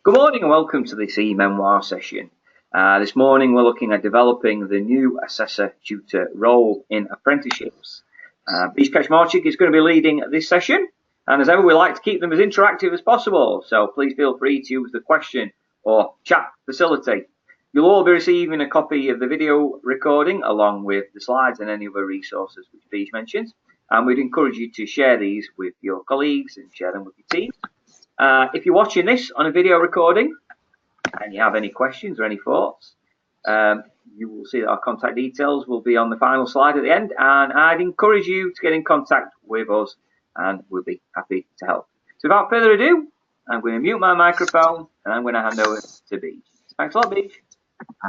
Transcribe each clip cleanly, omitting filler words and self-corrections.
Good morning and welcome to this e-Memoir session. This morning we're looking at developing the new assessor tutor role in apprenticeships. Beej Kaczmarczyk is going to be leading this session, and as ever we like to keep them as interactive as possible, so please feel free to use the question or chat facility. You'll all be receiving a copy of the video recording along with the slides and any other resources which Beej mentions, and we'd encourage you to share these with your colleagues and share them with your team. If you're watching this on a video recording and you have any questions or any thoughts, you will see that our contact details will be on the final slide at the end, and I'd encourage you to get in contact with us and we'll be happy to help. So without further ado, I'm going to mute my microphone and I'm going to hand over to Beej. Thanks a lot, Beej.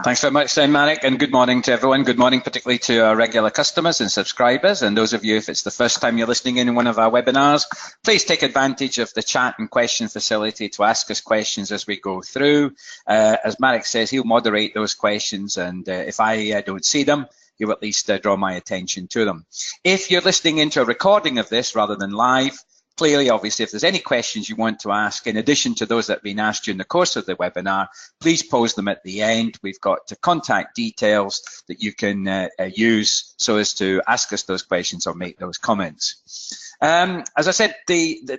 Thanks very much, Marek, and good morning to everyone. Good morning, particularly to our regular customers and subscribers. And those of you, if it's the first time you're listening in one of our webinars, please take advantage of the chat and question facility to ask us questions as we go through. As Marek says, he'll moderate those questions, and if I don't see them, he'll at least draw my attention to them. If you're listening into a recording of this rather than live, clearly, obviously, if there's any questions you want to ask, in addition to those that have been asked during the course of the webinar, please pose them at the end. We've got the contact details that you can use so as to ask us those questions or make those comments. As I said,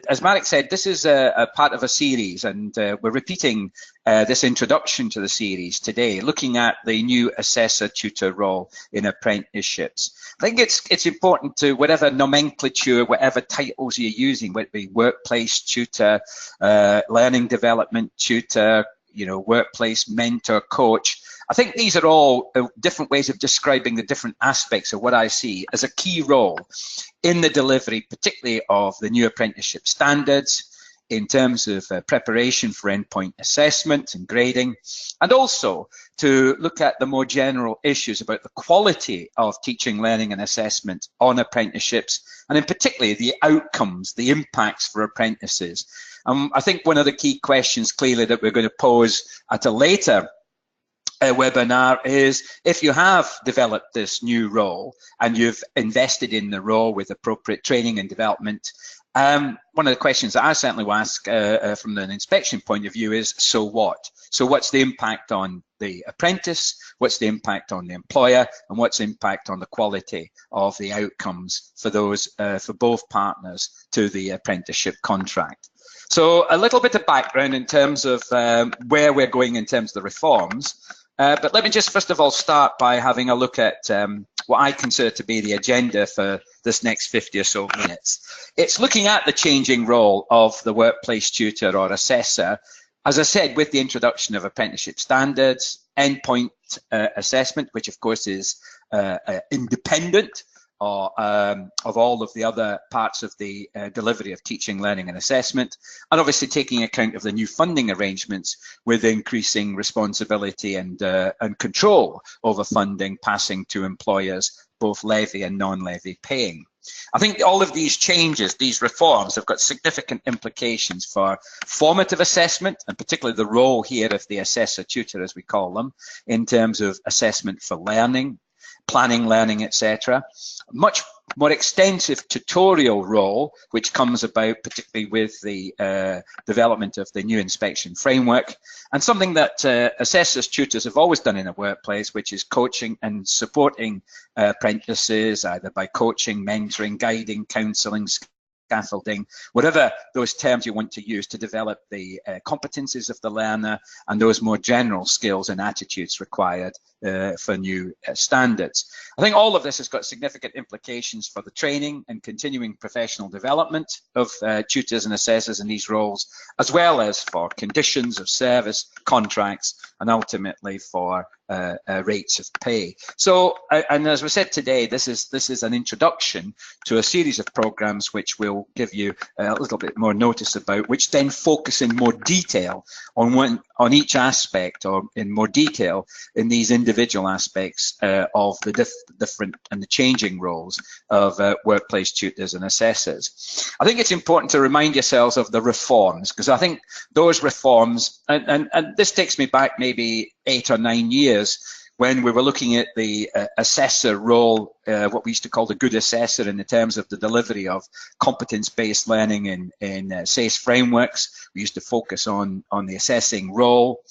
as Marek said, this is a part of a series, and we're repeating this introduction to the series today, looking at the new assessor tutor role in apprenticeships. I think it's important to, whatever nomenclature, whatever titles you're using, whether it be workplace tutor, learning development tutor, workplace mentor, coach, I think these are all different ways of describing the different aspects of what I see as a key role in the delivery, particularly of the new apprenticeship standards, in terms of preparation for endpoint assessment and grading, and also to look at the more general issues about the quality of teaching, learning and assessment on apprenticeships, and in particular the outcomes, the impacts for apprentices. I think one of the key questions clearly that we're going to pose at a later webinar is, if you have developed this new role and you've invested in the role with appropriate training and development, one of the questions that I certainly will ask from an inspection point of view is, so what? So what's the impact on the apprentice, what's the impact on the employer, and what's the impact on the quality of the outcomes for those, for both partners to the apprenticeship contract? So a little bit of background in terms of where we're going in terms of the reforms. But let me just first of all start by having a look at what I consider to be the agenda for this next 50 or so minutes. It's looking at the changing role of the workplace tutor or assessor, as I said, with the introduction of apprenticeship standards, endpoint assessment, which of course is independent of all of the other parts of the delivery of teaching, learning and assessment, and obviously taking account of the new funding arrangements with increasing responsibility and control over funding passing to employers, both levy and non-levy paying. I think all of these changes, these reforms, have got significant implications for formative assessment, and particularly the role here of the assessor tutor, as we call them, in terms of assessment for learning, planning, learning, etc. Much more extensive tutorial role, which comes about particularly with the development of the new inspection framework, and something that assessors, tutors have always done in a workplace, which is coaching and supporting apprentices, either by coaching, mentoring, guiding, counselling, scaffolding, whatever those terms you want to use, to develop the competencies of the learner and those more general skills and attitudes required for new standards. I think all of this has got significant implications for the training and continuing professional development of tutors and assessors in these roles, as well as for conditions of service, contracts, and ultimately for rates of pay. So, and as we said today, this is an introduction to a series of programs which we'll give you a little bit more notice about, which then focus in more detail on each aspect, or in more detail in these individual aspects of the different and the changing roles of workplace tutors and assessors. I think it's important to remind yourselves of the reforms, because I think those reforms, and this takes me back maybe 8 or 9 years, when we were looking at the assessor role, what we used to call the good assessor in the terms of the delivery of competence-based learning in SACE frameworks. We used to focus on the assessing role,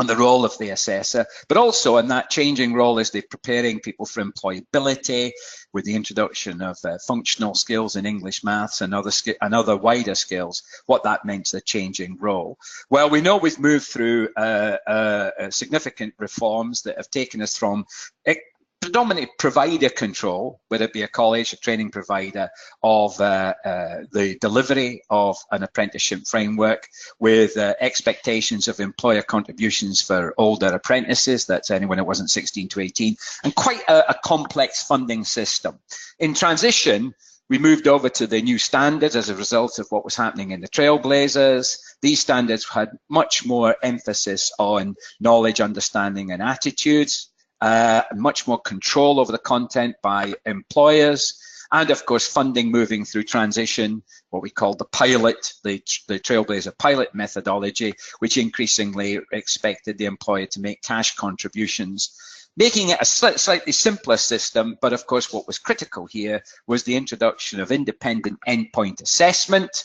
on the role of the assessor, but also in that changing role as they're preparing people for employability with the introduction of functional skills in English, maths, and other wider skills, what that meant to the changing role. Well, we know we've moved through significant reforms that have taken us from predominantly provider control, whether it be a college, a training provider, of the delivery of an apprenticeship framework with expectations of employer contributions for older apprentices, that's anyone that wasn't 16 to 18, and quite a complex funding system. In transition, we moved over to the new standards as a result of what was happening in the Trailblazers. These standards had much more emphasis on knowledge, understanding, and attitudes. Much more control over the content by employers, and of course funding moving through transition, what we call the pilot, the Trailblazer pilot methodology, which increasingly expected the employer to make cash contributions, making it a slightly simpler system. But of course what was critical here was the introduction of independent endpoint assessment,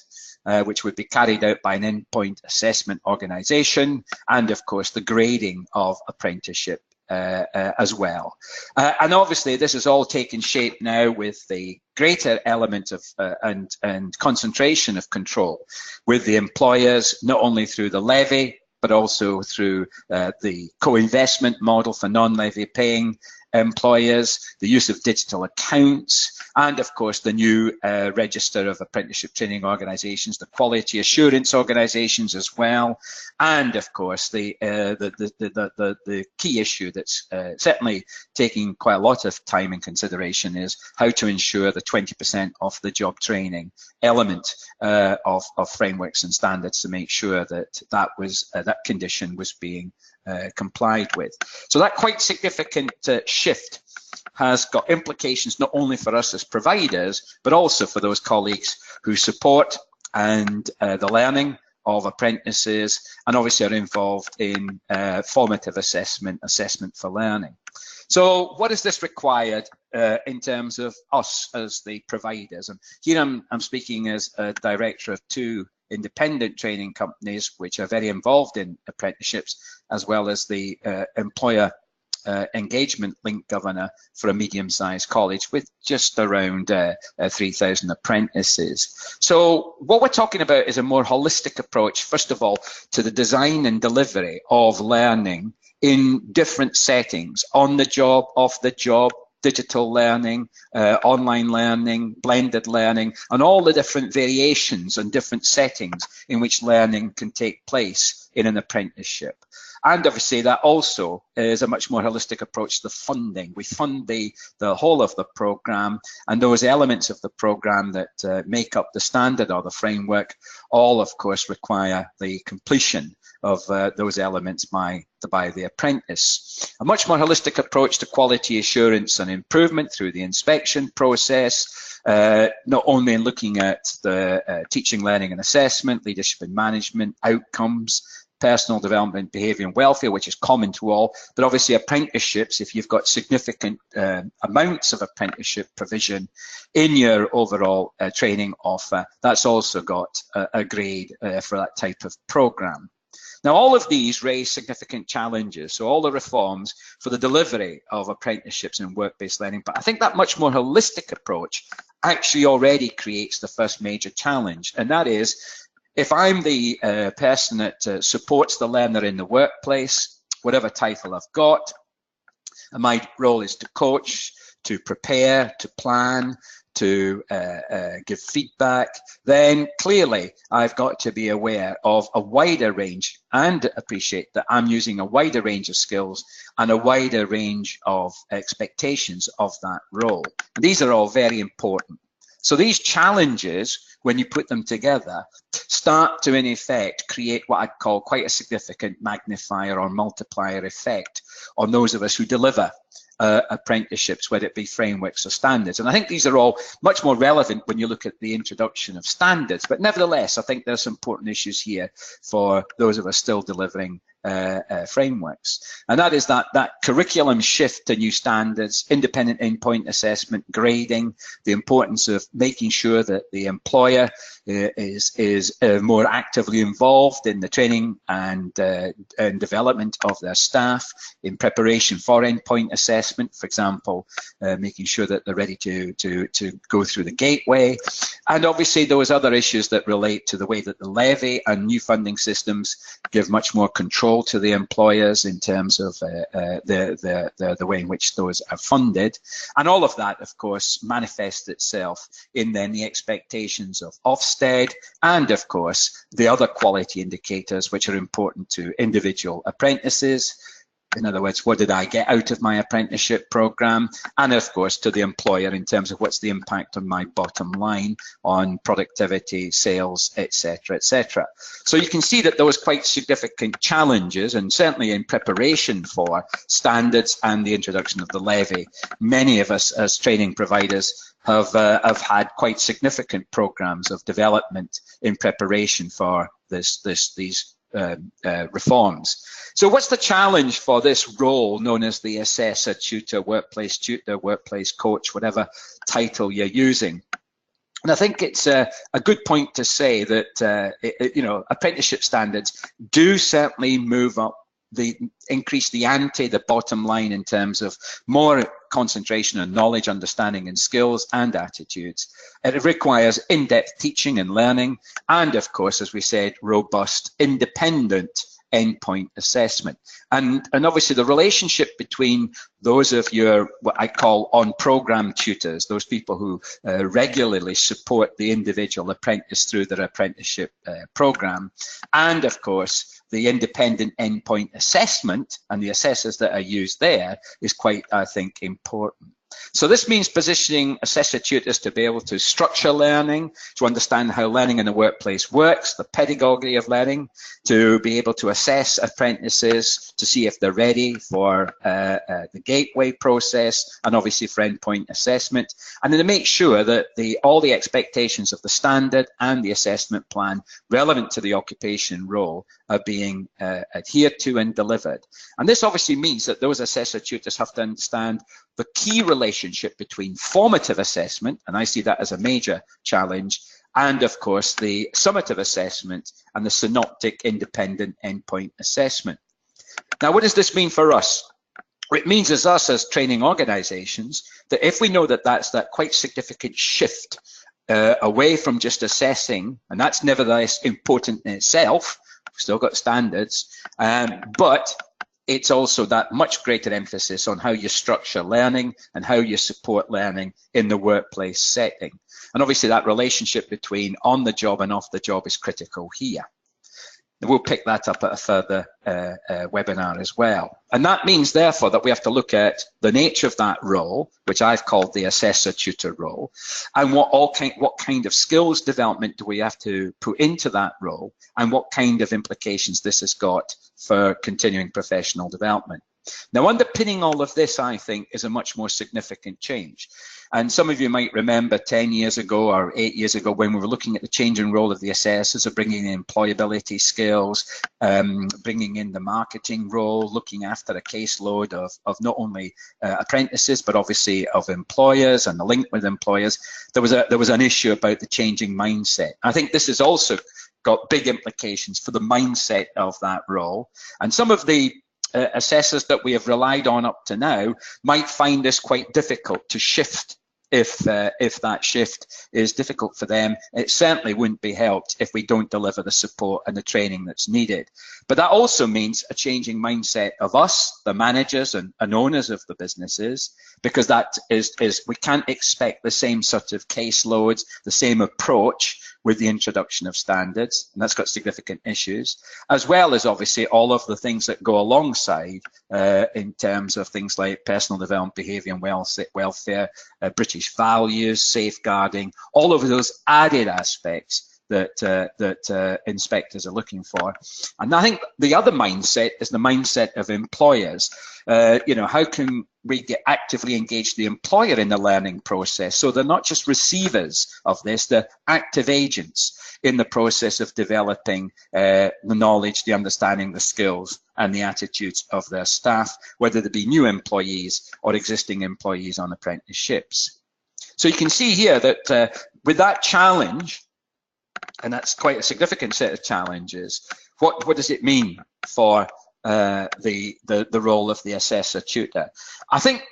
which would be carried out by an endpoint assessment organization, and of course the grading of apprenticeship as well. And obviously this has all taken shape now with the greater element of and concentration of control with the employers, not only through the levy, but also through the co-investment model for non-levy paying employers, the use of digital accounts, and of course the new register of apprenticeship training organizations, the quality assurance organizations as well, and of course the key issue that's certainly taking quite a lot of time and consideration is how to ensure the 20% off the job training element of frameworks and standards to make sure that that condition was being complied with. So that quite significant shift has got implications not only for us as providers, but also for those colleagues who support and the learning of apprentices, and obviously are involved in formative assessment for learning. So what is this required in terms of us as the providers? And here I'm speaking as a director of two independent training companies which are very involved in apprenticeships, as well as the employer engagement link governor for a medium-sized college with just around 3,000 apprentices. So what we're talking about is a more holistic approach, first of all, to the design and delivery of learning in different settings, on the job, off the job, digital learning, online learning, blended learning, and all the different variations and different settings in which learning can take place in an apprenticeship. And obviously that also is a much more holistic approach to the funding. We fund the whole of the program, and those elements of the program that make up the standard or the framework all of course require the completion of those elements by the apprentice. A much more holistic approach to quality assurance and improvement through the inspection process, not only in looking at the teaching, learning and assessment, leadership and management, outcomes, personal development, behaviour and welfare, which is common to all, but obviously apprenticeships, if you've got significant amounts of apprenticeship provision in your overall training offer, that's also got a grade for that type of programme. Now, all of these raise significant challenges, so all the reforms for the delivery of apprenticeships and work-based learning, but I think that much more holistic approach actually already creates the first major challenge, and that is, if I'm the person that supports the learner in the workplace, whatever title I've got, and my role is to coach, to prepare, to plan, to give feedback, then clearly I've got to be aware of a wider range and appreciate that I'm using a wider range of skills and a wider range of expectations of that role. And these are all very important. So these challenges, when you put them together, start to in effect create what I'd call quite a significant magnifier or multiplier effect on those of us who deliver apprenticeships, whether it be frameworks or standards. And I think these are all much more relevant when you look at the introduction of standards, but nevertheless I think there's some important issues here for those of us still delivering frameworks. And that is that curriculum shift to new standards, independent endpoint assessment, grading, the importance of making sure that the employer is more actively involved in the training and development of their staff in preparation for endpoint assessment, for example, making sure that they're ready to go through the gateway, and obviously those other issues that relate to the way that the levy and new funding systems give much more control to the employers in terms of the way in which those are funded. And all of that, of course, manifests itself in then the expectations of Ofsted and, of course, the other quality indicators which are important to individual apprentices. In other words, what did I get out of my apprenticeship program? And of course, to the employer in terms of what's the impact on my bottom line on productivity, sales, etc., etc. So you can see that there was quite significant challenges, and certainly in preparation for standards and the introduction of the levy, many of us as training providers have had quite significant programs of development in preparation for these reforms. So what's the challenge for this role known as the assessor, tutor, workplace coach, whatever title you're using? And I think it's a good point to say that apprenticeship standards do certainly move up, increase the ante, the bottom line, in terms of more concentration on knowledge, understanding and skills and attitudes. It requires in-depth teaching and learning, and of course, as we said, robust, independent endpoint assessment. And obviously the relationship between those of your, what I call on-program tutors, those people who regularly support the individual apprentice through their apprenticeship program, and of course the independent endpoint assessment and the assessors that are used there is quite, I think, important. So this means positioning assessor tutors to be able to structure learning, to understand how learning in the workplace works, the pedagogy of learning, to be able to assess apprentices, to see if they're ready for the gateway process, and obviously for endpoint assessment, and then to make sure that all the expectations of the standard and the assessment plan relevant to the occupation role are being adhered to and delivered. And this obviously means that those assessor tutors have to understand the key relationship between formative assessment, and I see that as a major challenge, and of course the summative assessment and the synoptic independent endpoint assessment. Now, what does this mean for us? It means as us as training organizations that if we know that that's that quite significant shift away from just assessing, and that's nevertheless important in itself, we've still got standards, but it's also that much greater emphasis on how you structure learning and how you support learning in the workplace setting. And obviously that relationship between on the job and off the job is critical here. And we'll pick that up at a further webinar as well. And that means, therefore, that we have to look at the nature of that role, which I've called the assessor-tutor role, and what kind of skills development do we have to put into that role, and what kind of implications this has got for continuing professional development. Now, underpinning all of this, I think, is a much more significant change. And some of you might remember 10 years ago or 8 years ago when we were looking at the changing role of the assessors, of bringing in employability skills, bringing in the marketing role, looking after a caseload of not only apprentices, but obviously of employers and the link with employers. There was an issue about the changing mindset. I think this has also got big implications for the mindset of that role. And some of the assessors that we have relied on up to now might find this quite difficult to shift. If that shift is difficult for them, it certainly wouldn't be helped if we don't deliver the support and the training that's needed. But that also means a changing mindset of us, the managers and owners of the businesses, because that is we can't expect the same sort of caseloads, the same approach with the introduction of standards, and that's got significant issues, as well as obviously all of the things that go alongside in terms of things like personal development, behaviour and welfare, British values, safeguarding, all of those added aspects that inspectors are looking for. And I think the other mindset is the mindset of employers. You know, how can we actively engage the employer in the learning process so they're not just receivers of this, they're active agents in the process of developing the knowledge, the understanding, the skills and the attitudes of their staff, whether they be new employees or existing employees on apprenticeships. So you can see here that with that challenge, and that's quite a significant set of challenges, what does it mean for the role of the assessor tutor? I think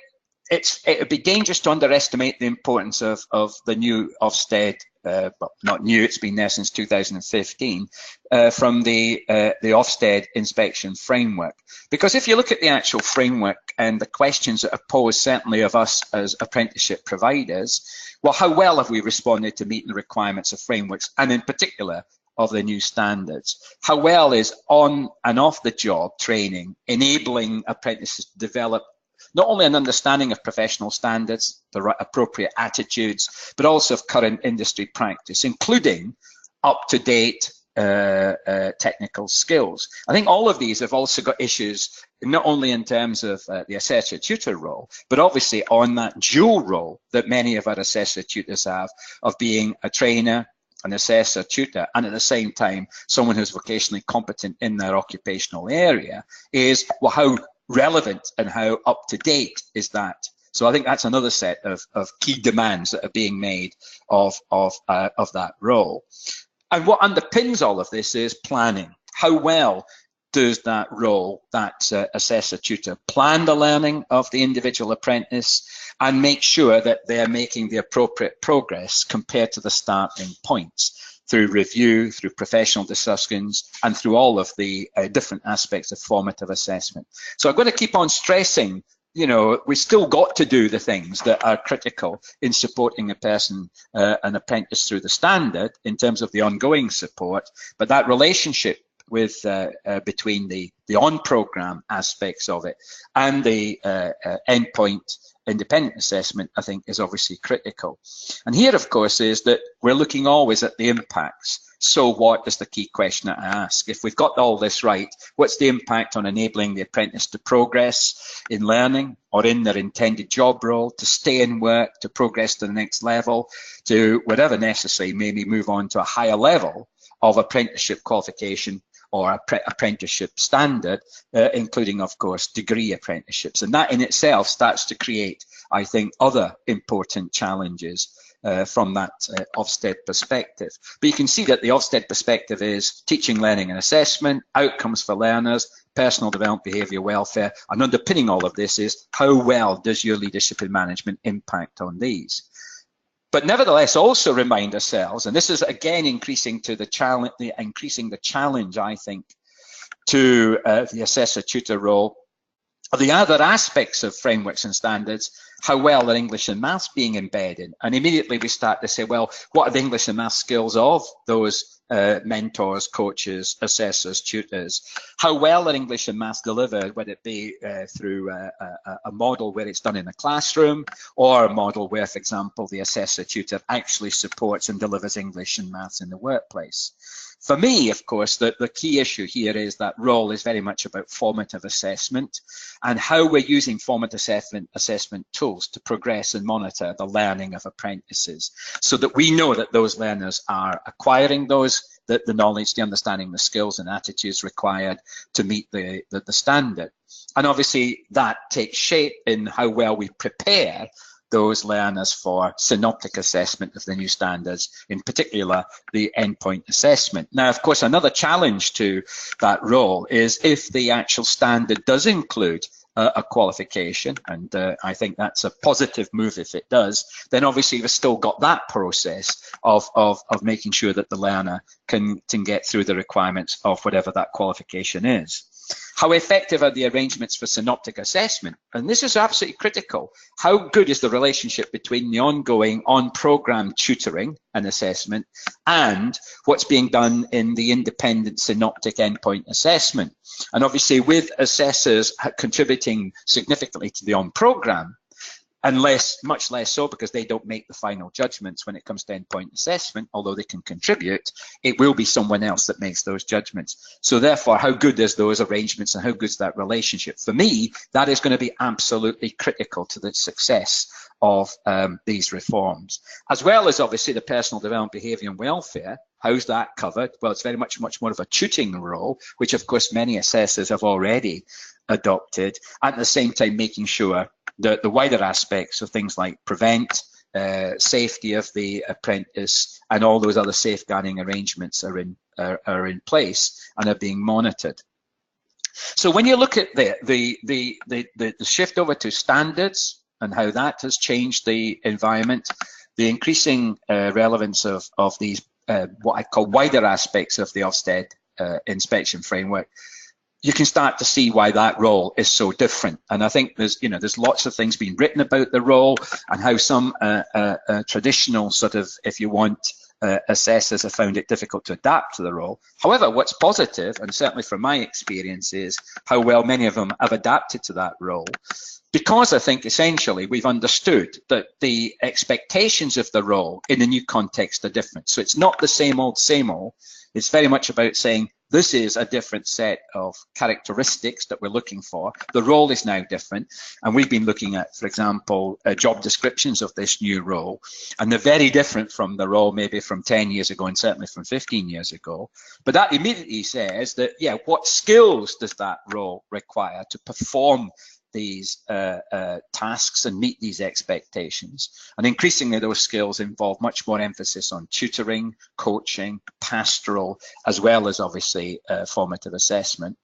it would be dangerous to underestimate the importance of the new Ofsted, well, not new, it's been there since 2015, from the Ofsted inspection framework. Because if you look at the actual framework and the questions that are posed, certainly of us as apprenticeship providers, well, how well have we responded to meeting the requirements of frameworks, and in particular of the new standards? How well is on and off the job training enabling apprentices to develop not only an understanding of professional standards, the right appropriate attitudes, but also of current industry practice, including up-to-date technical skills? I think all of these have also got issues, not only in terms of the assessor tutor role, but obviously on that dual role that many of our assessor tutors have of being a trainer, an assessor tutor, and at the same time someone who's vocationally competent in their occupational area. Is, well, how relevant and how up to date is that? So I think that's another set of key demands that are being made of that role. And what underpins all of this is planning. How well does that role, that assessor tutor, plan the learning of the individual apprentice and make sure that they're making the appropriate progress compared to the starting points through review, through professional discussions, and through all of the different aspects of formative assessment. So I'm going to keep on stressing, you know, we still got to do the things that are critical in supporting a person, an apprentice through the standard in terms of the ongoing support, but that relationship with between the on-program aspects of it and the endpoint independent assessment, I think, is obviously critical. And here, of course, is that we're looking always at the impacts. So what is the key question that I ask? If we've got all this right, what's the impact on enabling the apprentice to progress in learning or in their intended job role, to stay in work, to progress to the next level, to whatever necessary, maybe move on to a higher level of apprenticeship qualification or apprenticeship standard, including, of course, degree apprenticeships. And that in itself starts to create, I think, other important challenges from that Ofsted perspective. But you can see that the Ofsted perspective is teaching, learning and assessment, outcomes for learners, personal development, behaviour welfare, and underpinning all of this is how well does your leadership and management impact on these? But nevertheless, also remind ourselves, and this is again increasing the challenge, I think, to the assessor tutor role, the other aspects of frameworks and standards, how well are English and maths being embedded? And immediately we start to say, well, what are the English and maths skills of those mentors, coaches, assessors, tutors? How well are English and maths delivered, whether it be through a model where it's done in a classroom or a model where, for example, the assessor tutor actually supports and delivers English and maths in the workplace? For me, of course, the key issue here is that role is very much about formative assessment and how we're using formative assessment tools to progress and monitor the learning of apprentices so that we know that those learners are acquiring the knowledge, the understanding, the skills and attitudes required to meet the standard. And obviously that takes shape in how well we prepare those learners for synoptic assessment of the new standards, in particular the endpoint assessment. Now, of course, another challenge to that role is if the actual standard does include a qualification, and I think that's a positive move if it does, then obviously we've still got that process of making sure that the learner can get through the requirements of whatever that qualification is. How effective are the arrangements for synoptic assessment? And this is absolutely critical. How good is the relationship between the ongoing on-program tutoring and assessment and what's being done in the independent synoptic endpoint assessment? And obviously with assessors contributing significantly to the on-program and much less so because they don't make the final judgments when it comes to endpoint assessment, although they can contribute. It will be someone else that makes those judgments. So therefore, how good is those arrangements and how good is that relationship? For me, that is going to be absolutely critical to the success of these reforms, as well as obviously the personal development, behaviour and welfare. How's that covered? Well, it's very much more of a tutoring role, which of course many assessors have already adopted, at the same time making sure that the wider aspects of things like prevent, safety of the apprentice and all those other safeguarding arrangements are in place and are being monitored. So when you look at the shift over to standards and how that has changed the environment, the increasing relevance of these what I call wider aspects of the Ofsted inspection framework, you can start to see why that role is so different. And I think there's lots of things being written about the role and how some traditional sort of, if you want, assessors have found it difficult to adapt to the role. However, what's positive, and certainly from my experience, is how well many of them have adapted to that role. Because I think essentially we've understood that the expectations of the role in the new context are different. So it's not the same old, same old. It's very much about saying this is a different set of characteristics that we're looking for. The role is now different. And we've been looking at, for example, job descriptions of this new role. And they're very different from the role maybe from 10 years ago and certainly from 15 years ago. But that immediately says that, yeah, what skills does that role require to perform these tasks and meet these expectations? And increasingly those skills involve much more emphasis on tutoring, coaching, pastoral, as well as obviously formative assessment.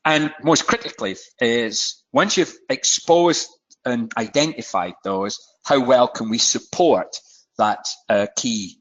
And most critically is once you've exposed and identified those, how well can we support that key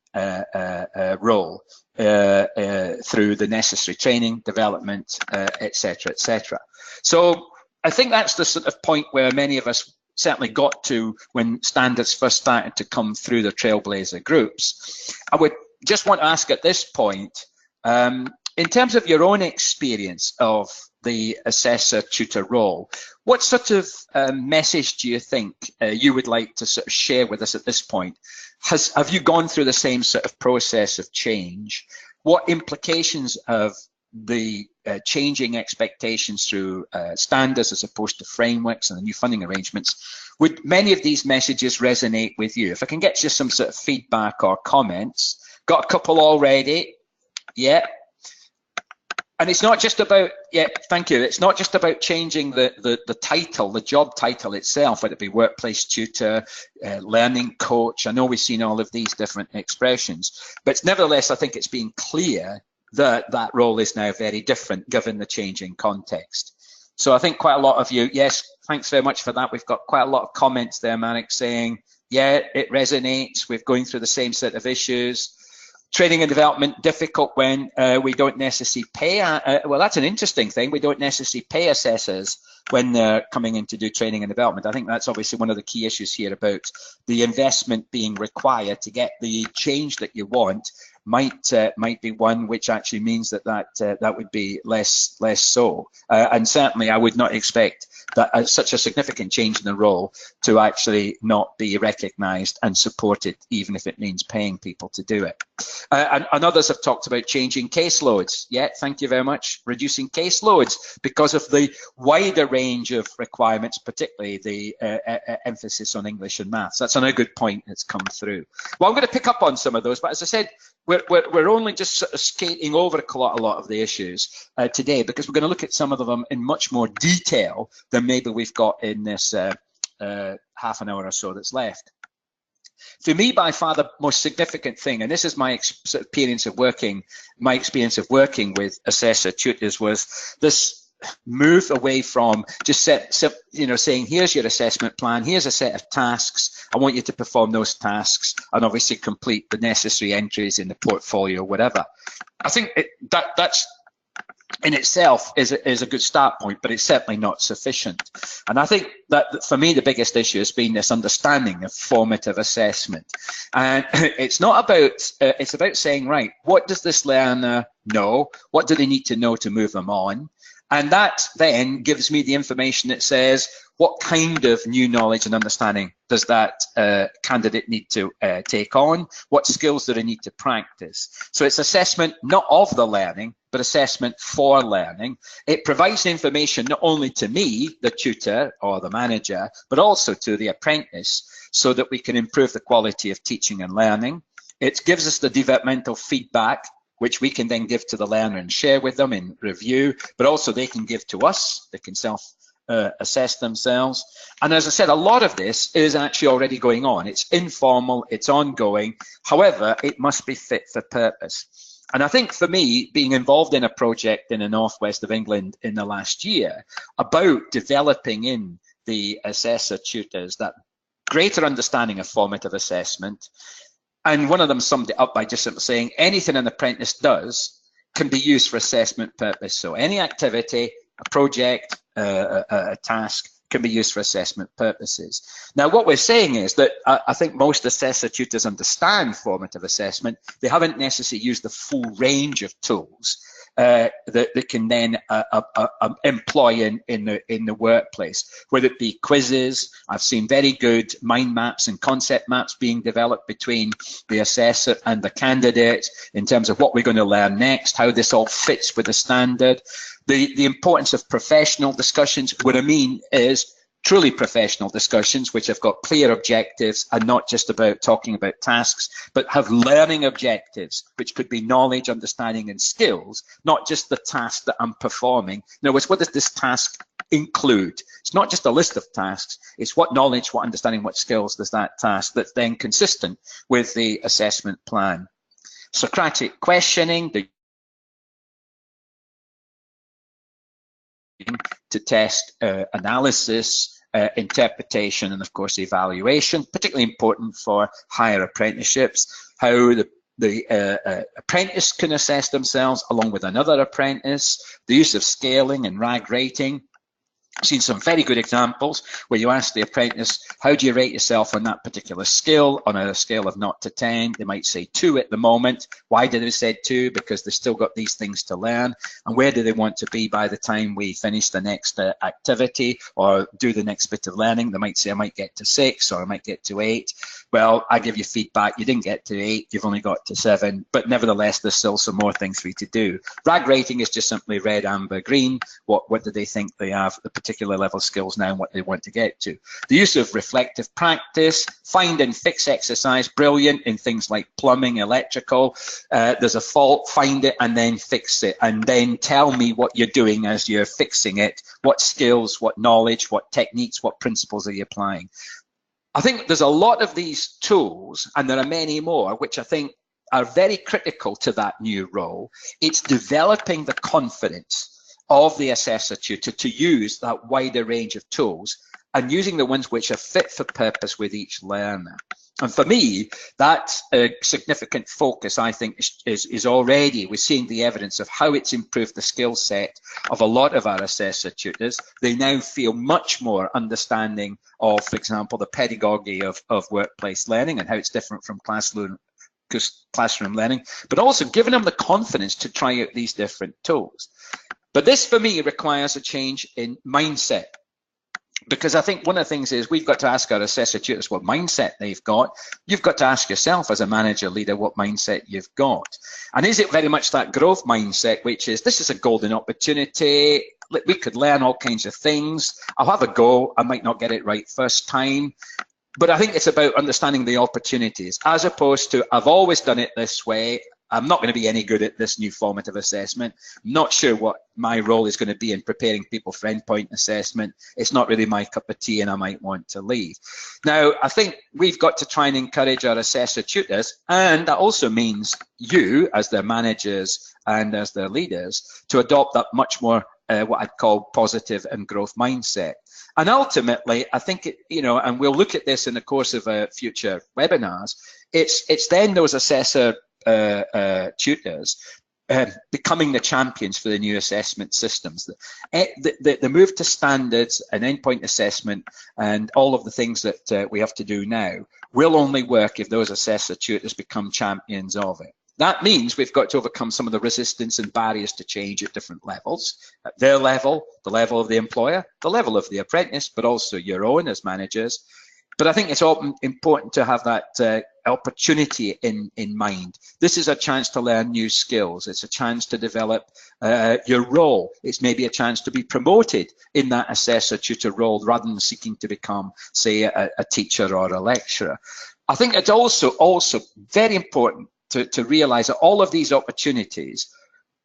role through the necessary training, development, etc., etc. So I think that's the sort of point where many of us certainly got to when standards first started to come through the trailblazer groups. I would just want to ask at this point, in terms of your own experience of the assessor tutor role, what sort of message do you think you would like to sort of share with us at this point? Have you gone through the same sort of process of change? What implications have the changing expectations through standards as opposed to frameworks and the new funding arrangements, would many of these messages resonate with you? If I can get just some sort of feedback or comments. Got a couple already. Yeah. And it's not just about, yeah, thank you. It's not just about changing the title, the job title itself, whether it be workplace tutor, learning coach. I know we've seen all of these different expressions, but nevertheless, I think it's been clear that that role is now very different given the changing context. So I think quite a lot of you, yes, thanks very much for that. We've got quite a lot of comments there, Marek, saying, yeah, it resonates. We're going through the same set of issues. Training and development, difficult when we don't necessarily pay. Well, that's an interesting thing. We don't necessarily pay assessors when they're coming in to do training and development. I think that's obviously one of the key issues here about the investment being required to get the change that you want. Might be one which actually means that would be less so, and certainly I would not expect that such a significant change in the role to actually not be recognised and supported, even if it means paying people to do it. And others have talked about changing caseloads. Yeah, thank you very much. Reducing caseloads because of the wider range of requirements, particularly the emphasis on English and maths. That's another good point that's come through. Well, I'm going to pick up on some of those, but as I said, we're only just sort of skating over a lot of the issues today, because we're going to look at some of them in much more detail than maybe we've got in this half an hour or so that's left. For me, by far the most significant thing, and this is my experience of working with assessor tutors, was this move away from just saying, here's your assessment plan, here's a set of tasks, I want you to perform those tasks and obviously complete the necessary entries in the portfolio, whatever. I think that's in itself is a good start point, but it's certainly not sufficient. And I think that for me the biggest issue has been this understanding of formative assessment. And it's not about, it's about saying, right, what does this learner know? What do they need to know to move them on? And that then gives me the information that says, what kind of new knowledge and understanding does that candidate need to take on? What skills do they need to practice? So it's assessment not of the learning, but assessment for learning. It provides information not only to me, the tutor or the manager, but also to the apprentice, so that we can improve the quality of teaching and learning. It gives us the developmental feedback, which we can then give to the learner and share with them in review, but also they can give to us. They can self-assess themselves. And as I said, a lot of this is actually already going on. It's informal, it's ongoing. However, it must be fit for purpose. And I think for me, being involved in a project in the northwest of England in the last year about developing in the assessor tutors that greater understanding of formative assessment, and one of them summed it up by just simply saying anything an apprentice does can be used for assessment purpose. So any activity, a project, a task can be used for assessment purposes. Now, what we're saying is that I think most assessor tutors understand formative assessment. They haven't necessarily used the full range of tools that they can then employ in the workplace, whether it be quizzes. I've seen very good mind maps and concept maps being developed between the assessor and the candidate in terms of what we're going to learn next, how this all fits with the standard. The importance of professional discussions. What I mean is truly professional discussions which have got clear objectives and not just about talking about tasks, but have learning objectives, which could be knowledge, understanding and skills, not just the task that I'm performing. In other words, what does this task include? It's not just a list of tasks, it's what knowledge, what understanding, what skills does that task that's then consistent with the assessment plan. Socratic questioning, to test analysis, interpretation, and of course evaluation, particularly important for higher apprenticeships, how the apprentice can assess themselves along with another apprentice, the use of scaling and RAG rating. I've seen some very good examples where you ask the apprentice, how do you rate yourself on that particular skill? On a scale of 0 to 10, they might say 2 at the moment. Why did they say 2? Because they've still got these things to learn. And where do they want to be by the time we finish the next activity or do the next bit of learning? They might say, I might get to 6 or I might get to 8. Well, I give you feedback. You didn't get to 8, you've only got to 7, but nevertheless, there's still some more things for you to do. RAG rating is just simply red, amber, green. What do they think they have, the particular level of skills now and what they want to get to. The use of reflective practice, find and fix exercise, brilliant in things like plumbing, electrical. There's a fault, find it and then fix it, and then tell me what you're doing as you're fixing it, what skills, what knowledge, what techniques, what principles are you applying. I think there's a lot of these tools, and there are many more, which I think are very critical to that new role. It's developing the confidence of the assessor tutor to use that wider range of tools and using the ones which are fit for purpose with each learner. And for me, that's a significant focus, I think, is already, we're seeing the evidence of how it's improved the skill set of a lot of our assessor tutors. They now feel much more understanding of, for example, the pedagogy of workplace learning and how it's different from classroom learning, but also giving them the confidence to try out these different tools. But this, for me, requires a change in mindset, because I think one of the things is we've got to ask our assessor tutors what mindset they've got. You've got to ask yourself as a manager leader what mindset you've got. And is it very much that growth mindset, which is this is a golden opportunity, we could learn all kinds of things, I'll have a go, I might not get it right first time. But I think it's about understanding the opportunities as opposed to I've always done it this way, I'm not going to be any good at this new formative assessment. I'm not sure what my role is going to be in preparing people for endpoint assessment. It's not really my cup of tea and I might want to leave. Now, I think we've got to try and encourage our assessor tutors, and that also means you as their managers and as their leaders to adopt that much more what I'd call positive and growth mindset. And ultimately, I think, and we'll look at this in the course of future webinars, it's then those assessor tutors becoming the champions for the new assessment systems. The move to standards and endpoint assessment and all of the things that we have to do now will only work if those assessor tutors become champions of it. That means we've got to overcome some of the resistance and barriers to change at different levels, at their level, the level of the employer, the level of the apprentice, but also your own as managers. But I think it's important to have that opportunity in mind. This is a chance to learn new skills. It's a chance to develop your role. It's maybe a chance to be promoted in that assessor tutor role rather than seeking to become, say, a teacher or a lecturer. I think it's also very important to realize that all of these opportunities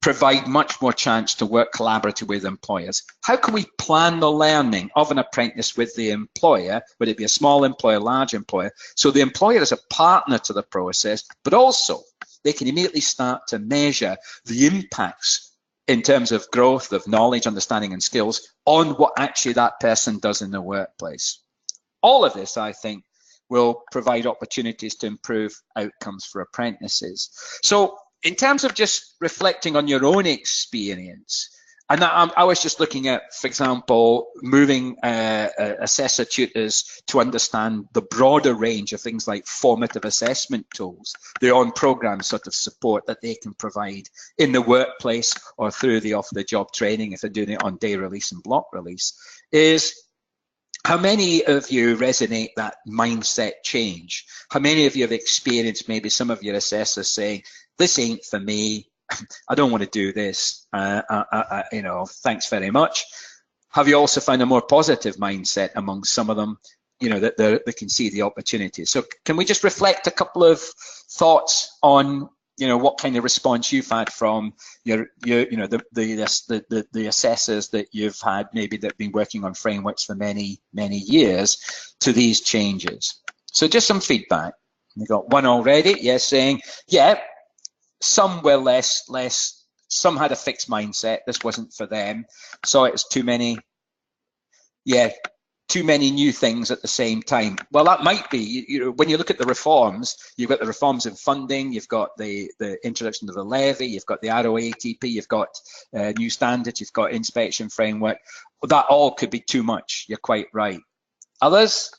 provide much more chance to work collaboratively with employers. How can we plan the learning of an apprentice with the employer, whether it be a small employer, large employer, so the employer is a partner to the process, but also they can immediately start to measure the impacts in terms of growth of knowledge, understanding and skills on what actually that person does in the workplace. All of this, I think, will provide opportunities to improve outcomes for apprentices. So in terms of just reflecting on your own experience, and I was just looking at, for example, moving assessor tutors to understand the broader range of things like formative assessment tools, the on-program sort of support that they can provide in the workplace or through the off-the-job training if they're doing it on day release and block release, is how many of you resonate that mindset change? How many of you have experienced maybe some of your assessors saying, this ain't for me, I don't want to do this, you know, thanks very much. Have you also found a more positive mindset among some of them, you know, that they can see the opportunities? So can we just reflect a couple of thoughts on, you know, what kind of response you've had from your you know, the assessors that you've had, maybe that have been working on frameworks for many years, to these changes? So just some feedback. We got one already, yes, saying, yeah, some were less, some had a fixed mindset, this wasn't for them, so it's too many, yeah, too many new things at the same time. Well, that might be, you know, when you look at the reforms, you've got the reforms in funding, you've got the introduction of the levy, you've got the ROATP, you've got new standards, you've got inspection framework. That all could be too much, you're quite right. Others?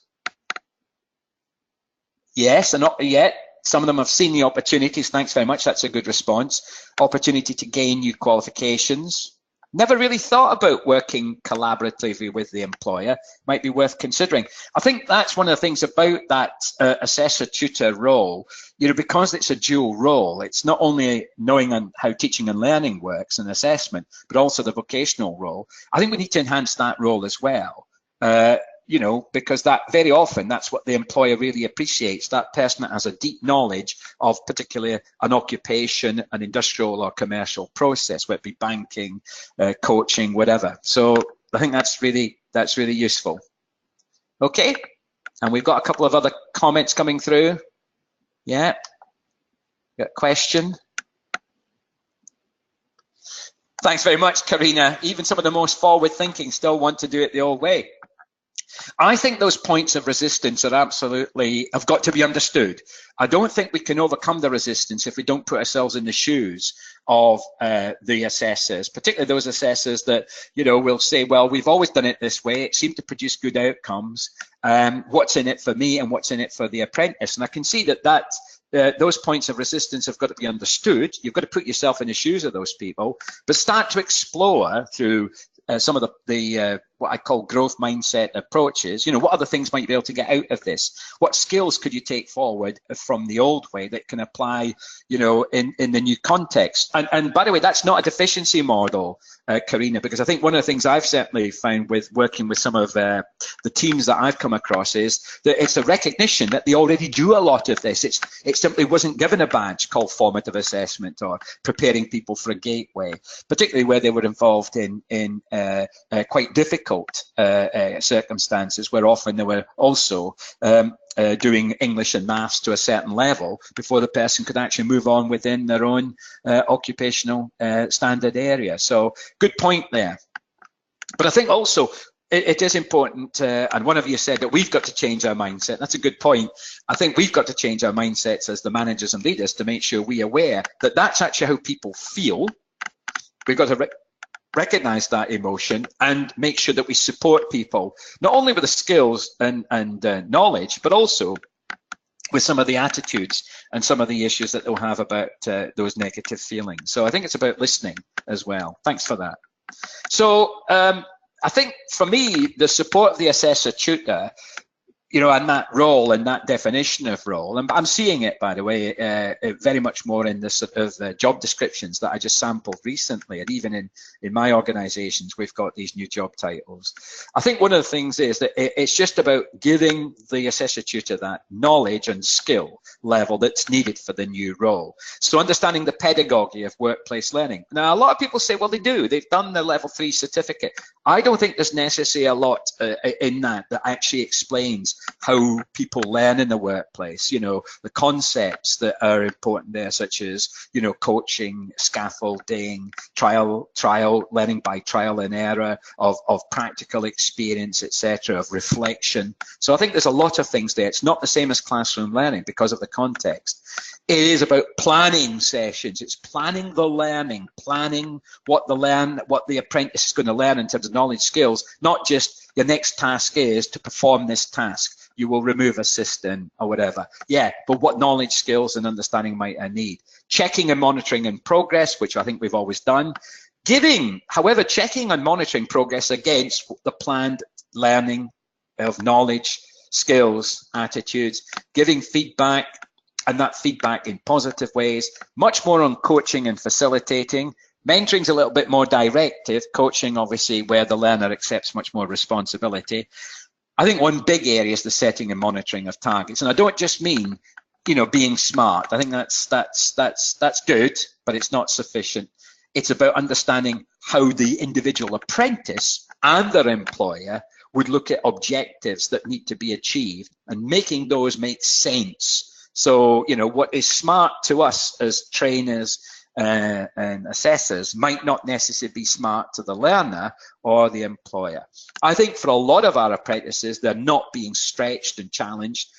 Yes, and not yet. Some of them have seen the opportunities. Thanks very much. That's a good response. Opportunity to gain new qualifications. Never really thought about working collaboratively with the employer. Might be worth considering. I think that's one of the things about that assessor tutor role. You know, because it's a dual role, it's not only knowing how teaching and learning works and assessment, but also the vocational role. I think we need to enhance that role as well. You know, because that very often that's what the employer really appreciates, that person that has a deep knowledge of particularly an occupation, an industrial or commercial process, whether it be banking, coaching, whatever. So I think that's really useful. Okay, and we've got a couple of other comments coming through. Yeah, got a question. Thanks very much, Karina. Even some of the most forward thinking still want to do it the old way. I think those points of resistance are absolutely, have got to be understood. I don't think we can overcome the resistance if we don't put ourselves in the shoes of the assessors, particularly those assessors that, you know, will say, well, we've always done it this way. It seemed to produce good outcomes. What's in it for me and what's in it for the apprentice? And I can see that those points of resistance have got to be understood. You've got to put yourself in the shoes of those people, but start to explore through some of the what I call growth mindset approaches. You know, what other things might you be able to get out of this? What skills could you take forward from the old way that can apply, you know, in the new context? And by the way, that's not a deficiency model, Karina, because I think one of the things I've certainly found with working with some of the teams that I've come across is that it's a recognition that they already do a lot of this. It simply wasn't given a badge called formative assessment or preparing people for a gateway, particularly where they were involved in quite difficult circumstances, where often they were also doing English and maths to a certain level before the person could actually move on within their own occupational standard area. So good point there. But I think also it is important, and one of you said that we've got to change our mindset. That's a good point. I think we've got to change our mindsets as the managers and leaders to make sure we're aware that that's actually how people feel. We've got to recognize that emotion and make sure that we support people, not only with the skills and knowledge, but also with some of the attitudes and some of the issues that they'll have about those negative feelings. So I think it's about listening as well. Thanks for that. So I think for me, the support of the assessor tutor, you know, and that role and that definition of role, and I'm seeing it, by the way, very much more in the sort of job descriptions that I just sampled recently, and even in my organisations, we've got these new job titles. I think one of the things is that it's just about giving the assessor tutor that knowledge and skill level that's needed for the new role. So understanding the pedagogy of workplace learning. Now, a lot of people say, well, they do. They've done the level 3 certificate. I don't think there's necessarily a lot in that actually explains how people learn in the workplace, you know, the concepts that are important there, such as, you know, coaching, scaffolding, trial, learning by trial and error, of practical experience, etc., of reflection. So I think there's a lot of things there. It's not the same as classroom learning because of the context. It is about planning sessions. It's planning the learning, planning what the apprentice is going to learn in terms of knowledge, skills, not just your next task is to perform this task. You will remove assistant or whatever. Yeah, but what knowledge, skills, and understanding might I need? Checking and monitoring in progress, which I think we've always done. However, checking and monitoring progress against the planned learning of knowledge, skills, attitudes, giving feedback, and that feedback in positive ways, much more on coaching and facilitating. Mentoring's a little bit more directive, coaching obviously where the learner accepts much more responsibility. I think one big area is the setting and monitoring of targets. And I don't just mean, you know, being smart. I think that's good, but it's not sufficient. It's about understanding how the individual apprentice and their employer would look at objectives that need to be achieved and making those make sense. So, you know, what is smart to us as trainers and assessors might not necessarily be smart to the learner or the employer. I think for a lot of our apprentices, they're not being stretched and challenged.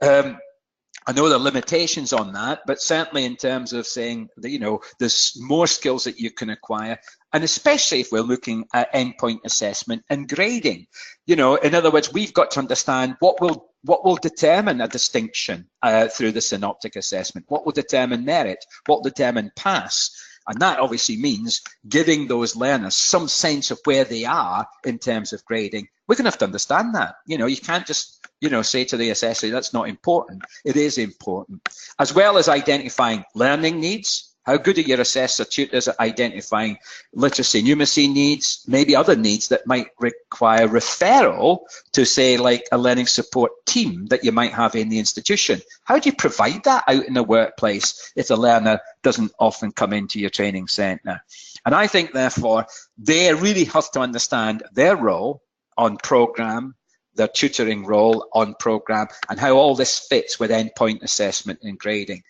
I know there are limitations on that, but certainly in terms of saying that, you know, there's more skills that you can acquire, and especially if we're looking at endpoint assessment and grading. You know, in other words, we've got to understand what will determine a distinction through the synoptic assessment, what will determine merit, what will determine pass. And that obviously means giving those learners some sense of where they are in terms of grading. We're going to have to understand that. You know, you can't just, you know, say to the assessor, that's not important. It is important. As well as identifying learning needs. How good are your assessor tutors at identifying literacy and numeracy needs, maybe other needs that might require referral to, say, like a learning support team that you might have in the institution? How do you provide that out in the workplace if the learner doesn't often come into your training centre? And I think, therefore, they really have to understand their role on programme, their tutoring role on programme, and how all this fits with endpoint assessment and grading.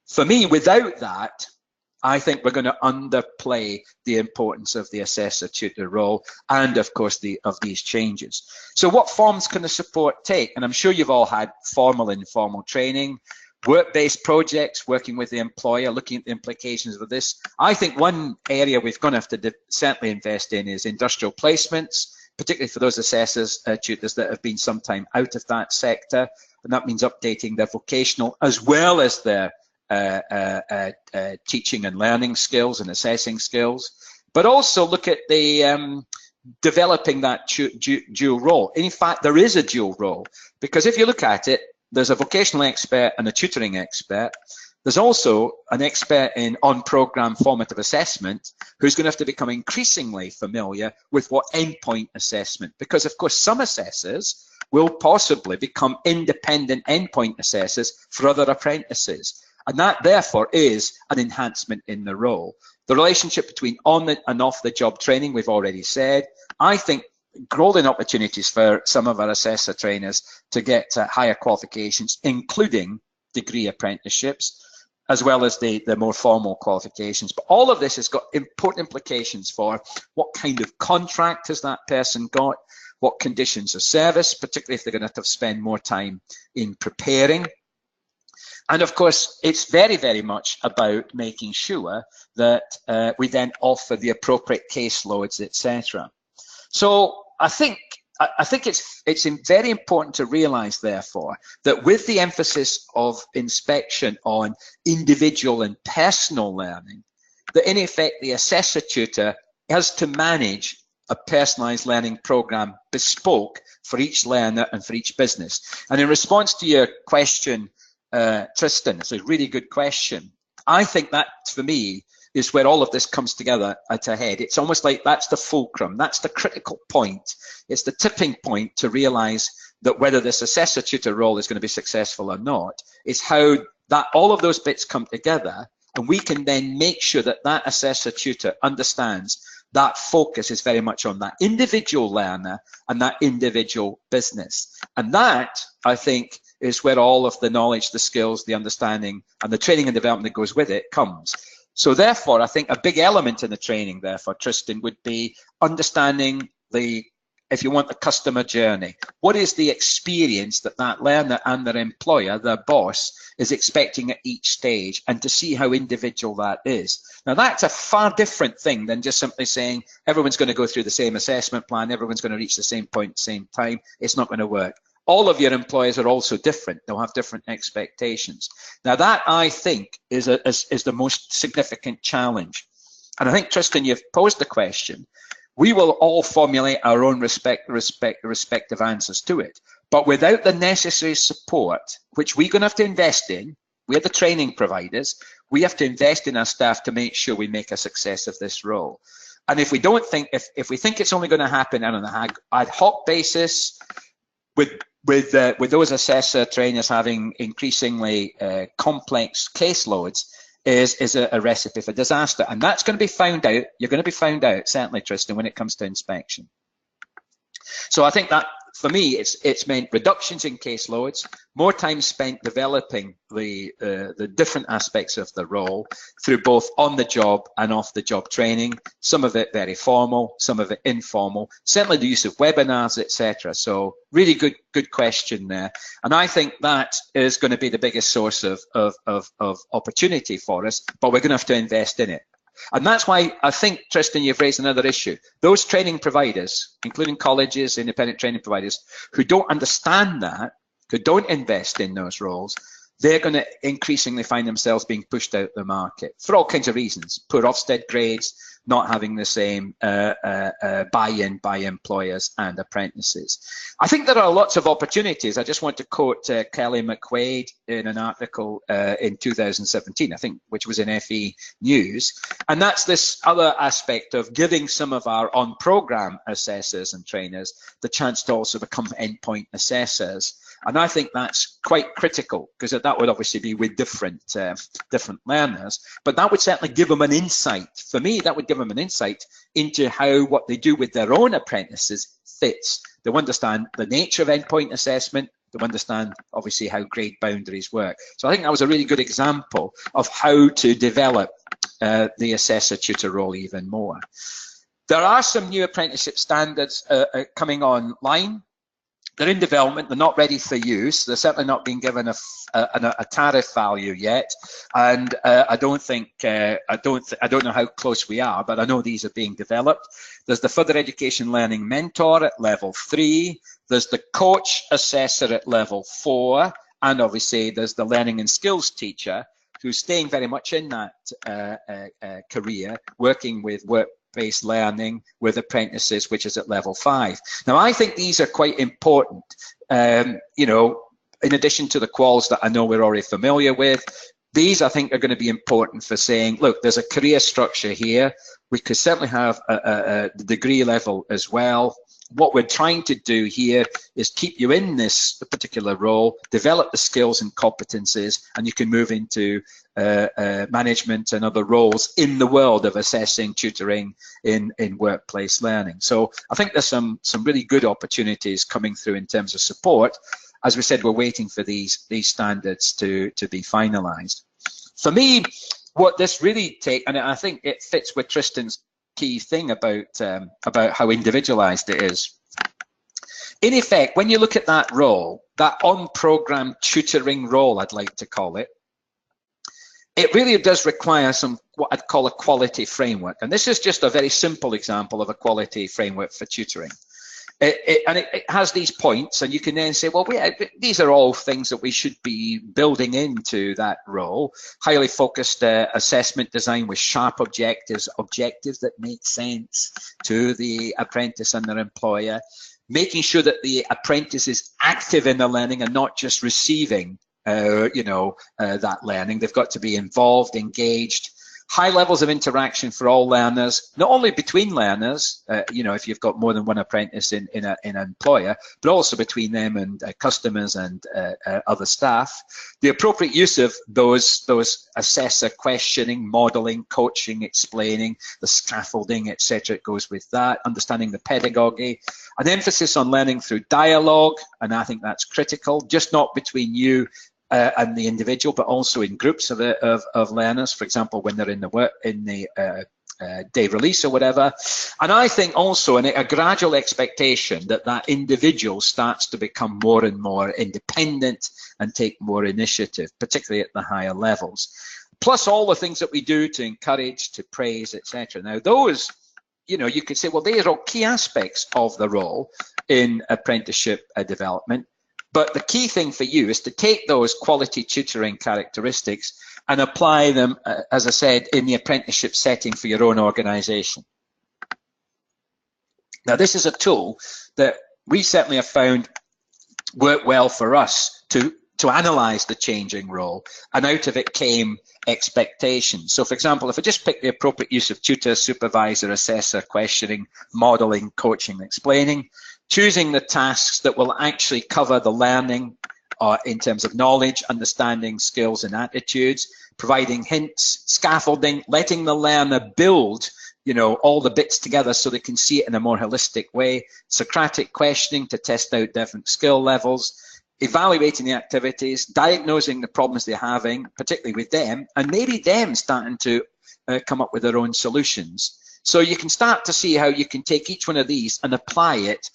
For me, without that, I think we're going to underplay the importance of the assessor tutor role and, of course, of these changes. So what forms can the support take? And I'm sure you've all had formal and informal training, work-based projects, working with the employer, looking at the implications of this. I think one area we're going to have to certainly invest in is industrial placements, particularly for those assessors, tutors that have been some time out of that sector. And that means updating their vocational as well as their teaching and learning skills and assessing skills, but also look at the developing that dual role. In fact, there is a dual role, because if you look at it, there's a vocational expert and a tutoring expert. There's also an expert in on-programme formative assessment who's going to have to become increasingly familiar with what endpoint assessment, because of course some assessors will possibly become independent endpoint assessors for other apprentices. And that, therefore, is an enhancement in the role. The relationship between on and off the job training, we've already said. I think golden opportunities for some of our assessor trainers to get higher qualifications, including degree apprenticeships, as well as the more formal qualifications. But all of this has got important implications for what kind of contract has that person got, what conditions of service, particularly if they're going to have to spend more time in preparing. And of course, it's very, very much about making sure that we then offer the appropriate caseloads, etc. So I think I think it's very important to realise, therefore, that with the emphasis of inspection on individual and personal learning, that in effect the assessor tutor has to manage a personalised learning programme bespoke for each learner and for each business. And in response to your question, Tristan, it's a really good question. I think that, for me, is where all of this comes together at a head. It's almost like that's the fulcrum, that's the critical point. It's the tipping point to realise that whether this assessor tutor role is going to be successful or not, is how that all of those bits come together, and we can then make sure that that assessor tutor understands that focus is very much on that individual learner and that individual business. And that, I think, is where all of the knowledge, the skills, the understanding, and the training and development that goes with it comes. So therefore, I think a big element in the training, therefore, Tristan, would be understanding the, if you want, the customer journey. What is the experience that that learner and their employer, their boss, is expecting at each stage, and to see how individual that is. Now, that's a far different thing than just simply saying everyone's going to go through the same assessment plan, everyone's going to reach the same point at the same time. It's not going to work. All of your employers are also different. They'll have different expectations. Now that, I think, is the most significant challenge. And I think, Tristan, you've posed the question. We will all formulate our own respective answers to it. But without the necessary support, which we're going to have to invest in, we're the training providers, we have to invest in our staff to make sure we make a success of this role. And if we don't think, if we think it's only going to happen on an ad hoc basis, with those assessor trainers having increasingly complex caseloads, is a recipe for disaster. And that's going to be found out. You're going to be found out, certainly, Tristan, when it comes to inspection. So I think that, for me, it's meant reductions in caseloads, more time spent developing the different aspects of the role through both on-the-job and off-the-job training, some of it very formal, some of it informal, certainly the use of webinars, etc. So really good question there. And I think that is going to be the biggest source of opportunity for us, but we're going to have to invest in it. And that's why I think, Tristan, you've raised another issue. Those training providers, including colleges, independent training providers, who don't understand that, who don't invest in those roles, they're going to increasingly find themselves being pushed out the market for all kinds of reasons. Poor Ofsted grades, not having the same buy-in by employers and apprentices. I think there are lots of opportunities. I just want to quote Kelly McQuaid in an article in 2017, I think, which was in FE News. And that's this other aspect of giving some of our on-program assessors and trainers the chance to also become endpoint assessors. And I think that's quite critical, because that would obviously be with different learners, but that would certainly give them an insight. For me, that would give them an insight into how what they do with their own apprentices fits. They'll understand the nature of endpoint assessment. They'll understand, obviously, how grade boundaries work. So I think that was a really good example of how to develop the assessor tutor role even more. There are some new apprenticeship standards coming online. They're in development. They're not ready for use. They're certainly not being given a tariff value yet. And I don't know how close we are, but I know these are being developed. There's the Further Education Learning Mentor at level 3. There's the Coach Assessor at level 4, and obviously there's the Learning and Skills Teacher, who's staying very much in that career, working with work-based learning with apprentices, which is at level 5. Now, I think these are quite important. You know, in addition to the quals that I know we're already familiar with, these I think are going to be important for saying, look, there's a career structure here. We could certainly have a degree level as well. What we're trying to do here is keep you in this particular role, develop the skills and competencies, and you can move into management and other roles in the world of assessing, tutoring in workplace learning. So I think there's some really good opportunities coming through in terms of support. As we said, we're waiting for these standards to be finalized. For me, what this really takes, and I think it fits with Tristan's key thing about how individualized it is. In effect, when you look at that role, that on-program tutoring role, I'd like to call it, it really does require some, what I'd call a quality framework. And this is just a very simple example of a quality framework for tutoring. it has these points, and you can then say, well, these are all things that we should be building into that role. Highly focused assessment design with sharp objectives that make sense to the apprentice and their employer. Making sure that the apprentice is active in the learning and not just receiving, that learning. They've got to be involved, engaged. High levels of interaction for all learners, not only between learners, if you've got more than one apprentice in an employer, but also between them and customers and other staff. The appropriate use of those assessor questioning, modeling, coaching, explaining, the scaffolding, etc. It goes with that. Understanding the pedagogy. An emphasis on learning through dialogue, and I think that's critical, just not between you and the individual, but also in groups of learners, for example, when they're in the day release or whatever. And I think also a gradual expectation that individual starts to become more and more independent and take more initiative, particularly at the higher levels. Plus all the things that we do to encourage, to praise, etc. Now those, you could say, well, these are key aspects of the role in apprenticeship development. But the key thing for you is to take those quality tutoring characteristics and apply them, as I said, in the apprenticeship setting for your own organization. Now, this is a tool that we certainly have found work well for us to analyze the changing role, and out of it came expectations. So, for example, if I just pick the appropriate use of tutor, supervisor, assessor, questioning, modeling, coaching, explaining, choosing the tasks that will actually cover the learning in terms of knowledge, understanding, skills, and attitudes, providing hints, scaffolding, letting the learner build, all the bits together so they can see it in a more holistic way, Socratic questioning to test out different skill levels, evaluating the activities, diagnosing the problems they're having, particularly with them, and maybe them starting to come up with their own solutions. So you can start to see how you can take each one of these and apply it.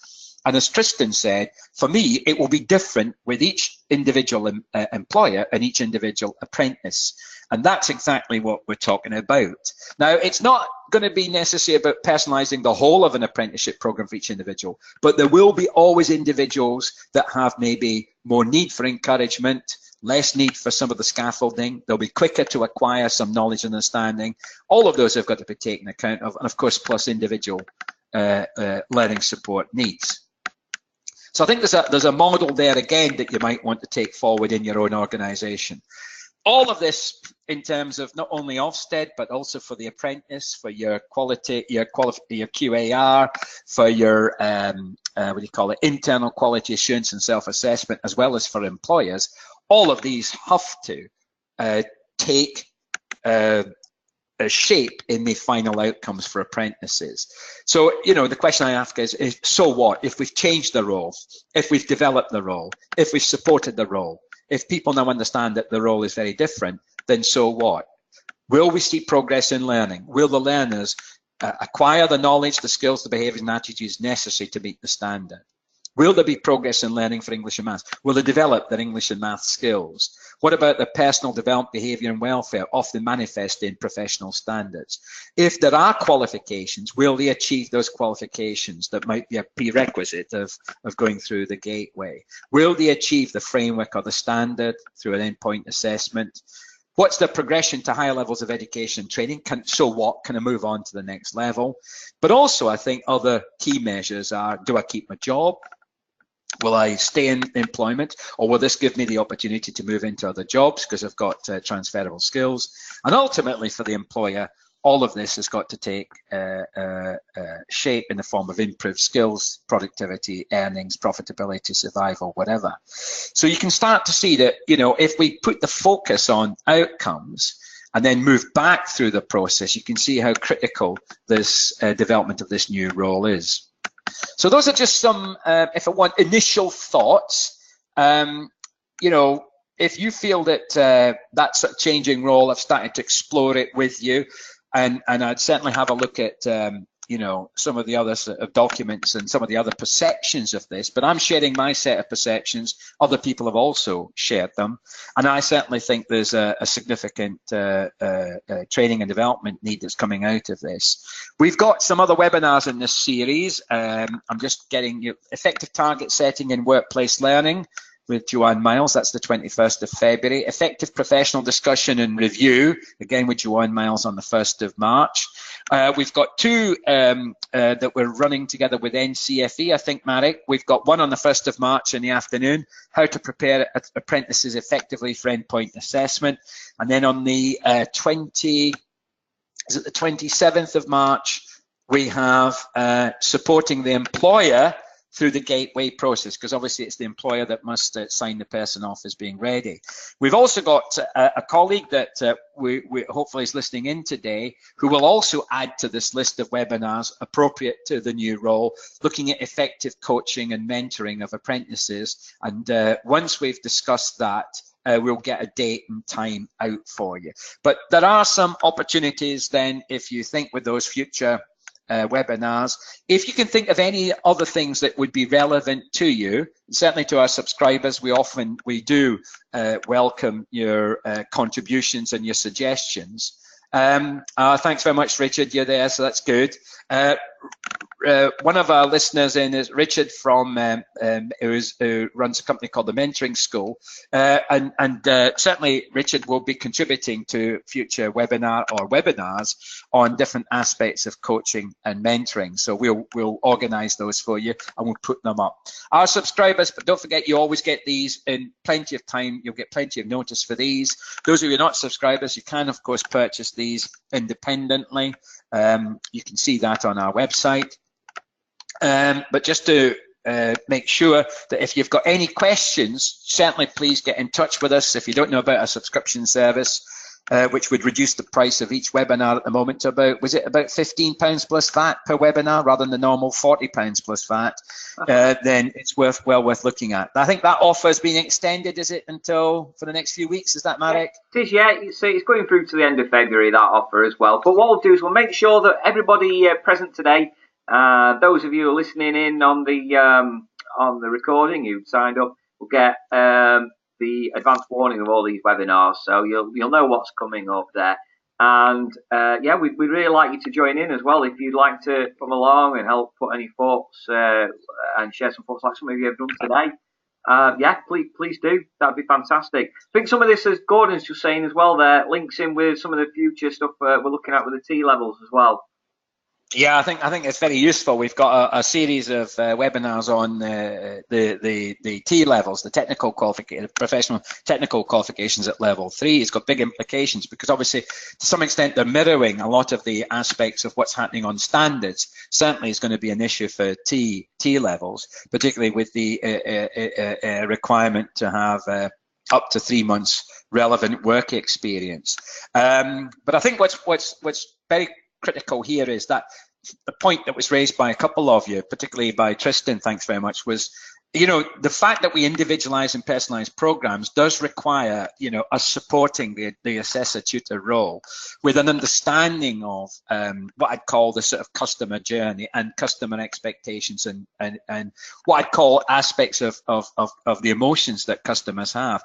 And as Tristan said, for me, it will be different with each individual employer and each individual apprentice. And that's exactly what we're talking about. Now, it's not going to be necessary about personalizing the whole of an apprenticeship program for each individual, but there will be always individuals that have maybe more need for encouragement, less need for some of the scaffolding. They'll be quicker to acquire some knowledge and understanding. All of those have got to be taken account of, and of course, plus individual learning support needs. So I think there's a model there again that you might want to take forward in your own organization. All of this in terms of not only Ofsted, but also for the apprentice, for your quality, your QAR, for your internal quality assurance and self-assessment, as well as for employers. All of these have to take a shape in the final outcomes for apprentices. So, the question I ask is, so what? If we've changed the role, if we've developed the role, if we've supported the role, if people now understand that the role is very different, then so what? Will we see progress in learning? Will the learners acquire the knowledge, the skills, the behaviors and attitudes necessary to meet the standard? Will there be progress in learning for English and maths? Will they develop their English and maths skills? What about their personal development, behaviour and welfare, often manifest in professional standards? If there are qualifications, will they achieve those qualifications that might be a prerequisite of going through the gateway? Will they achieve the framework or the standard through an endpoint assessment? What's the progression to higher levels of education and training? So what? Can I move on to the next level? But also, I think other key measures are, do I keep my job? Will I stay in employment, or will this give me the opportunity to move into other jobs because I've got transferable skills? And ultimately for the employer, all of this has got to take shape in the form of improved skills, productivity, earnings, profitability, survival, whatever. So you can start to see that, if we put the focus on outcomes and then move back through the process, you can see how critical this development of this new role is. So those are just some, if I want, initial thoughts. If you feel that that's a changing role, I've started to explore it with you, and I'd certainly have a look at you know, some of the other sort of documents and some of the other perceptions of this, but I'm sharing my set of perceptions. Other people have also shared them, and I certainly think there's a significant training and development need that's coming out of this. We've got some other webinars in this series. I'm just getting you effective target setting in workplace learning with Joanne Miles, that's the 21st of February. Effective professional discussion and review, again with Joanne Miles on the 1st of March. We've got two that we're running together with NCFE, I think, Marek. We've got one on the 1st of March in the afternoon, how to prepare apprentices effectively for endpoint assessment. And then on the 27th of March, we have supporting the employer through the gateway process, because obviously it's the employer that must sign the person off as being ready. We've also got a colleague that we hopefully is listening in today, who will also add to this list of webinars appropriate to the new role, looking at effective coaching and mentoring of apprentices. And once we've discussed that, we'll get a date and time out for you. But there are some opportunities then, if you think with those future webinars. If you can think of any other things that would be relevant to you, certainly to our subscribers, we do welcome your contributions and your suggestions. Thanks very much, Richard. You're there, so that's good. One of our listeners in is Richard from who runs a company called the Mentoring School, and certainly Richard will be contributing to future webinars on different aspects of coaching and mentoring. So we'll organise those for you and we'll put them up. Our subscribers, but don't forget, you always get these in plenty of time. You'll get plenty of notice for these. Those of you not subscribers, you can of course purchase these independently. You can see that on our website. But just to make sure that if you've got any questions, certainly please get in touch with us. If you don't know about our subscription service, which would reduce the price of each webinar at the moment to about, was it about £15 plus VAT per webinar rather than the normal £40 plus VAT, then it's well worth looking at. I think that offer is being extended, is it, until for the next few weeks? Is that, Marek? It is, yeah. So it's going through to the end of February, that offer as well. But what we'll do is we'll make sure that everybody present today, those of you who are listening in on the recording who've signed up, will get the advance warning of all these webinars, so you'll know what's coming up there. And yeah, we'd really like you to join in as well if you'd like to come along and help put any thoughts and share some thoughts like some of you have done today. Yeah, please do. That'd be fantastic. I think some of this, as Gordon's just saying as well, there links in with some of the future stuff we're looking at with the T levels as well. Yeah, I think it's very useful. We've got a series of webinars on the T levels, the technical qualification, professional technical qualifications at level 3. It's got big implications because obviously, to some extent, they're mirroring a lot of the aspects of what's happening on standards. Certainly, is going to be an issue for T levels, particularly with the requirement to have up to 3 months relevant work experience. But I think what's very critical here is that the point that was raised by a couple of you, particularly by Tristan, thanks very much, was, you know, the fact that we individualize and personalize programs does require, you know, us supporting the assessor tutor role with an understanding of what I'd call the sort of customer journey and customer expectations and what I'd call aspects of the emotions that customers have.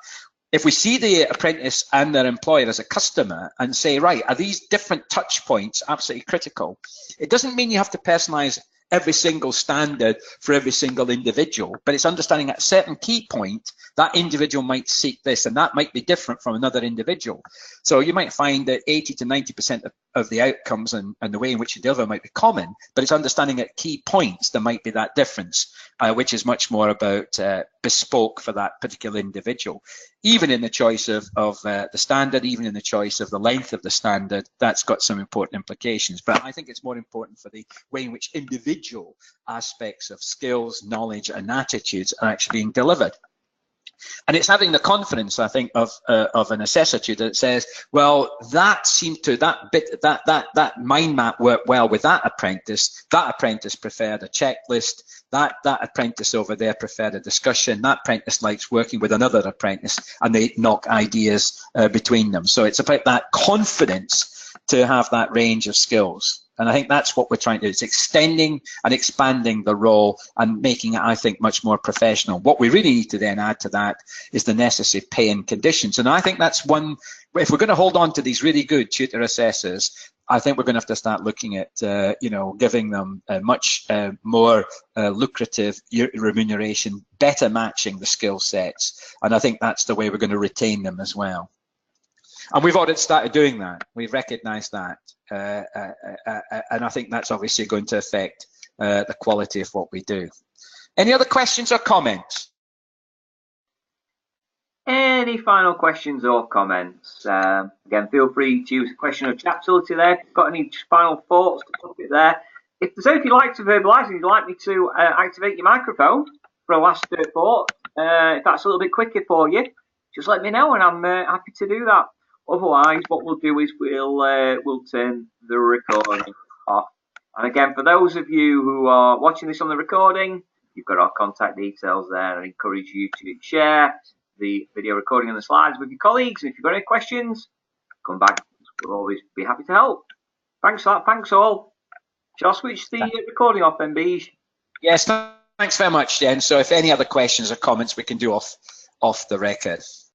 If we see the apprentice and their employer as a customer and say, right, are these different touch points absolutely critical? It doesn't mean you have to personalize every single standard for every single individual, but it's understanding at a certain key point that individual might seek this and that might be different from another individual. So you might find that 80 to 90% of the outcomes and the way in which you deliver might be common, but it's understanding at key points there might be that difference, which is much more about bespoke for that particular individual. Even in the choice of the standard, even in the choice of the length of the standard, that's got some important implications. But I think it's more important for the way in which individual aspects of skills, knowledge, and attitudes are actually being delivered. And it's having the confidence, I think, of an assessor tutor that says, well, that mind map worked well with that apprentice. That apprentice preferred a checklist. That apprentice over there preferred a discussion. That apprentice likes working with another apprentice, and they knock ideas between them. So it's about that confidence to have that range of skills. And I think that's what we're trying to do. It's extending and expanding the role and making it, I think, much more professional. What we really need to then add to that is the necessary pay and conditions. And I think that's one, if we're going to hold on to these really good tutor assessors, I think we're going to have to start looking at, you know, giving them a much more lucrative remuneration, better matching the skill sets. And I think that's the way we're going to retain them as well. And we've already started doing that. We've recognised that. And I think that's obviously going to affect the quality of what we do. Any other questions or comments? Any final questions or comments? Again, feel free to use the question or chat facility there. If you've got any final thoughts, put it there. If you'd like to verbalise and you'd like me to activate your microphone for a last thought, if that's a little bit quicker for you, just let me know and I'm happy to do that. Otherwise, what we'll do is we'll turn the recording off. And again, for those of you who are watching this on the recording, you've got our contact details there, and I encourage you to share the video recording and the slides with your colleagues. And if you've got any questions, come back. We'll always be happy to help. Thanks for that. Thanks all. Shall I switch the recording off then, Beej? Yes, thanks very much, Jen. So if any other questions or comments, we can do off the record.